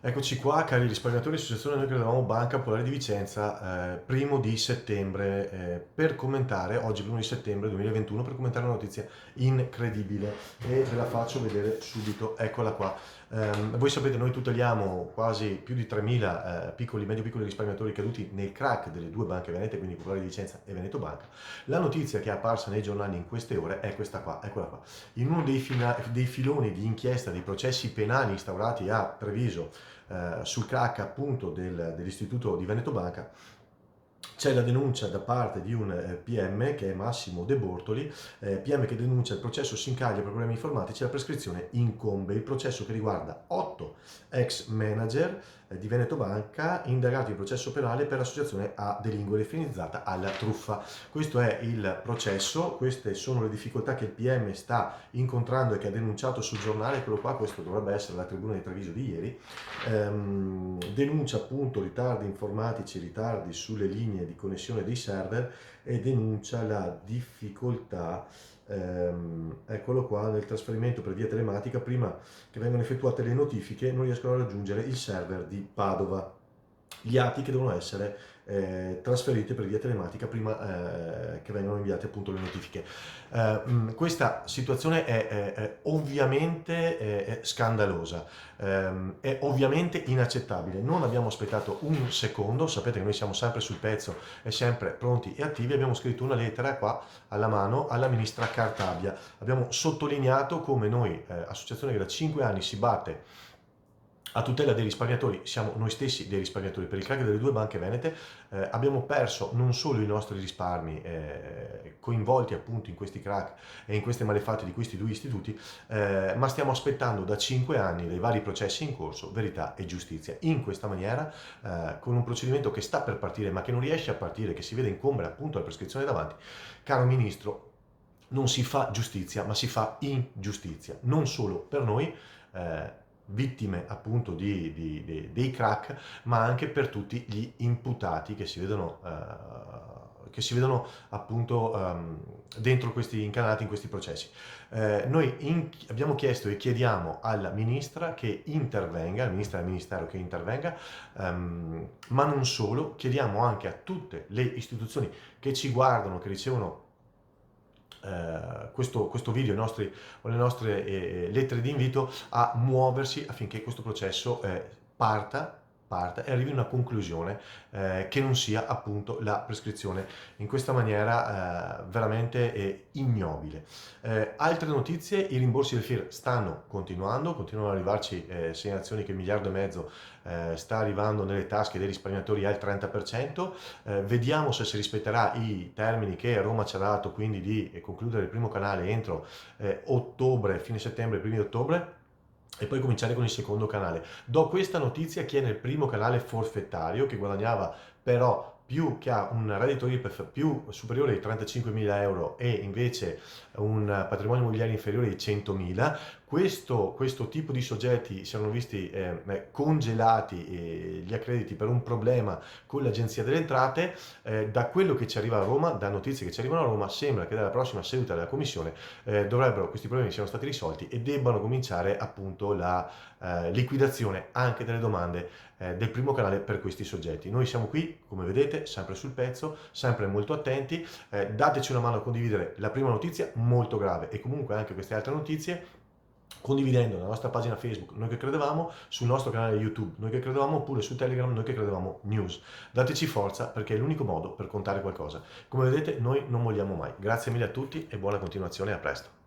Eccoci qua, cari risparmiatori, associazione Noi Credevamo Banca Popolare di Vicenza, primo di settembre, per commentare, oggi primo di settembre 2021, per commentare una notizia incredibile e ve la faccio vedere subito, eccola qua. Voi sapete, noi tuteliamo quasi più di 3.000 piccoli, medio-piccoli risparmiatori caduti nel crack delle due banche venete, quindi Popolare di Vicenza e Veneto Banca. La notizia che è apparsa nei giornali in queste ore è questa qua, eccola qua. In uno dei filoni di inchiesta dei processi penali instaurati a Treviso, sul crack appunto dell'istituto di Veneto Banca, c'è la denuncia da parte di un PM che è Massimo De Bortoli, PM che denuncia il processo si incaglia per problemi informatici, la prescrizione incombe. Il processo che riguarda 8 ex manager di Veneto Banca indagati in processo penale per associazione a delinquere finalizzata alla truffa. Questo è il processo, queste sono le difficoltà che il PM sta incontrando e che ha denunciato sul giornale, quello qua, questo dovrebbe essere la tribuna di Treviso di ieri. Denuncia appunto ritardi informatici, ritardi sulle linee di connessione dei server e denuncia la difficoltà, eccolo qua, nel trasferimento per via telematica. Prima che vengano effettuate le notifiche non riescono a raggiungere il server di Padova. Gli atti che devono essere trasferiti per via telematica prima che vengano inviate appunto le notifiche. Questa situazione è ovviamente scandalosa, è ovviamente inaccettabile. Non abbiamo aspettato un secondo, sapete che noi siamo sempre sul pezzo e sempre pronti e attivi. Abbiamo scritto una lettera qua alla mano alla ministra Cartabia. Abbiamo sottolineato come noi, associazione che da 5 anni si batte a tutela dei risparmiatori, siamo noi stessi dei risparmiatori per il crack delle due banche venete, abbiamo perso non solo i nostri risparmi coinvolti appunto in questi crack e in queste malefatte di questi due istituti, ma stiamo aspettando da 5 anni dei vari processi in corso verità e giustizia. In questa maniera, con un procedimento che sta per partire ma che non riesce a partire, che si vede incombere appunto la prescrizione davanti, caro Ministro, non si fa giustizia ma si fa ingiustizia, non solo per noi, vittime appunto dei crack, ma anche per tutti gli imputati che si vedono appunto dentro questi incanalati in questi processi. Noi abbiamo chiesto e chiediamo alla ministra che intervenga, al ministro del Ministero che intervenga, ma non solo, chiediamo anche a tutte le istituzioni che ci guardano, che ricevono questo video, le nostre lettere di invito a muoversi affinché questo processo parta e arrivi a una conclusione che non sia appunto la prescrizione in questa maniera veramente ignobile. Altre notizie: i rimborsi del FIR continuano ad arrivarci segnalazioni che 1,5 miliardi sta arrivando nelle tasche dei risparmiatori al 30%. Vediamo se si rispetterà i termini che Roma ci ha dato, quindi di concludere il primo canale entro ottobre, fine settembre, primi di ottobre, e poi cominciare con il secondo canale. Do questa notizia a chi è nel primo canale forfettario, che guadagnava però che ha un reddito IRPEF più superiore ai 35.000 euro e invece un patrimonio immobiliare inferiore ai 100.000. Questo tipo di soggetti si erano visti congelati gli accrediti per un problema con l'Agenzia delle Entrate. Da quello che ci arriva a Roma, da notizie che ci arrivano a Roma, sembra che dalla prossima seduta della Commissione questi problemi siano stati risolti e debbano cominciare appunto la liquidazione anche delle domande del primo canale per questi soggetti. Noi siamo qui, come vedete, sempre sul pezzo, sempre molto attenti. Dateci una mano a condividere la prima notizia, molto grave, e comunque anche queste altre notizie, condividendo la nostra pagina Facebook Noi Che Credevamo, sul nostro canale YouTube Noi Che Credevamo, oppure su Telegram Noi Che Credevamo News. Dateci forza, perché è l'unico modo per contare qualcosa. Come vedete, noi non molliamo mai. Grazie mille a tutti e buona continuazione, a presto.